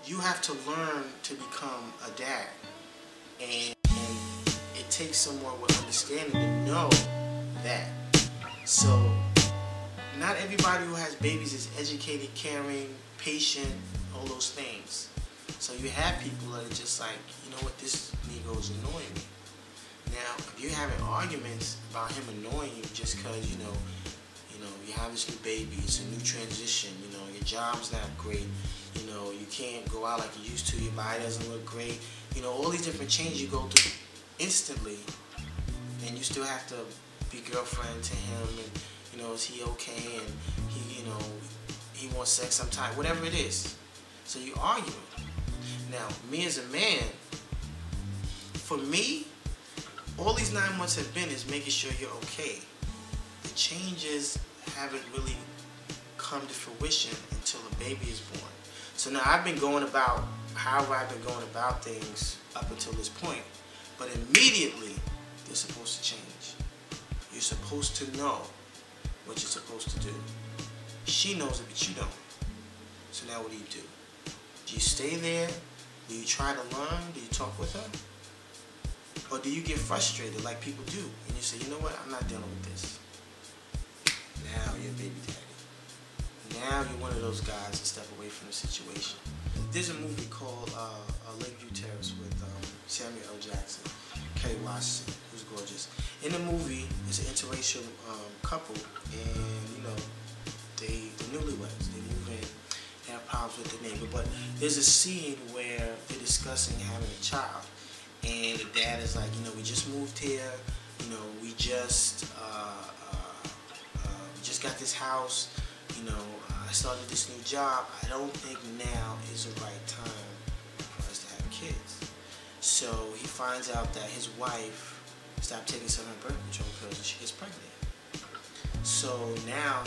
you have to learn to become a dad. And it takes someone with understanding to know that. So, not everybody who has babies is educated, caring, patient, all those things. So you have people that are just like, you know what, this Negro is annoying me. Now, if you're having arguments about him annoying you just because, you know, you have this new baby, it's a new transition, you know, your job's not great, you know, you can't go out like you used to, your body doesn't look great, you know, all these different changes you go through instantly, and you still have to be girlfriend to him, and, you know, is he okay, and he, you know, he wants sex sometime, whatever it is. So you arguing. Now, me as a man, for me, all these 9 months have been is making sure you're okay. The changes haven't really come to fruition until the baby is born. So now I've been going about however I've been going about things up until this point. But immediately, they're supposed to change. You're supposed to know what you're supposed to do. She knows it, but you don't. So now what do? Do you stay there? Do you try to learn? Do you talk with her? Or do you get frustrated like people do? And you say, you know what, I'm not dealing with this. Now you're a baby daddy. Now you're one of those guys that step away from the situation. There's a movie called Lakeview Terrace with Samuel L. Jackson, Kerry Washington, who's gorgeous. In the movie, it's an interracial couple, and you know, they're newlyweds. They move in, they have problems with their neighbor, but there's a scene where they're discussing having a child, and the dad is like, you know, we just moved here, you know, we just got this house, you know, I started this new job. I don't think now is the right time for us to have kids. So he finds out that his wife stopped taking some of her birth control pills and she gets pregnant. So now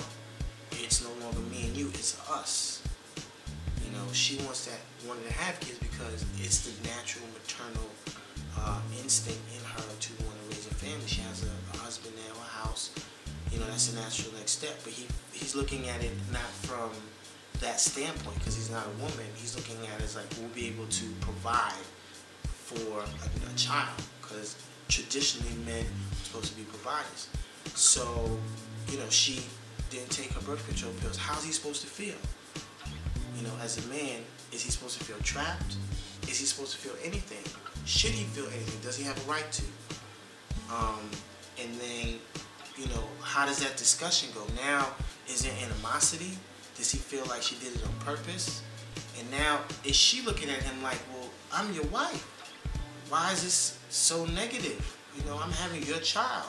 it's no longer me and you, it's us. You know, she wanted to have kids because it's the natural maternal instinct in her to want to raise a family. She has a husband now, a house. You know, that's the natural next step. But he's looking at it not from that standpoint because he's not a woman. He's looking at it as like, we'll be able to provide for a child because traditionally men are supposed to be providers. So, you know, she didn't take her birth control pills. How's he supposed to feel? You know, as a man, is he supposed to feel trapped? Is he supposed to feel anything? Should he feel anything? Does he have a right to? And then, you know, how does that discussion go? Now, is there animosity? Does he feel like she did it on purpose? And now, is she looking at him like, well, I'm your wife. Why is this so negative? You know, I'm having your child.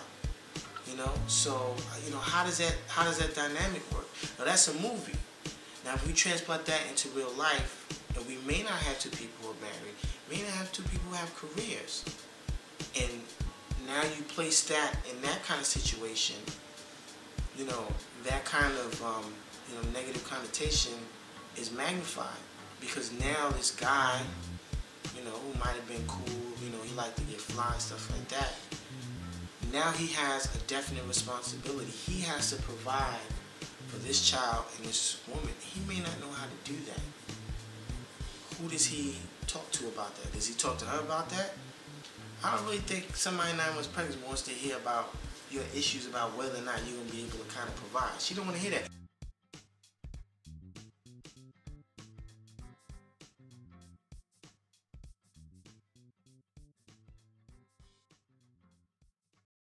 You know, so, you know, how does that dynamic work? Now, that's a movie. Now, if we transplant that into real life, and we may not have 2 people who are married, we may not have 2 people who have careers. And now you place that in that kind of situation, you know, that kind of, you know, negative connotation is magnified. Because now this guy, you know, who might have been cool, you know, he liked to get fly and stuff like that. Now he has a definite responsibility. He has to provide for this child and this woman. He may not know how to do that. Who does he talk to about that? Does he talk to her about that? I don't really think somebody 9 months pregnant wants to hear about your issues about whether or not you're going to be able to kind of provide. She don't want to hear that.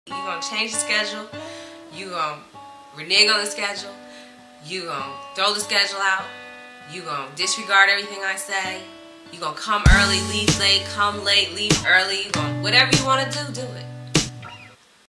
You're going to change the schedule. You're going to renege on the schedule. You're going to throw the schedule out. You're going to disregard everything I say. You're going to come early, leave late, come late, leave early. You're going to, whatever you want to do, do it.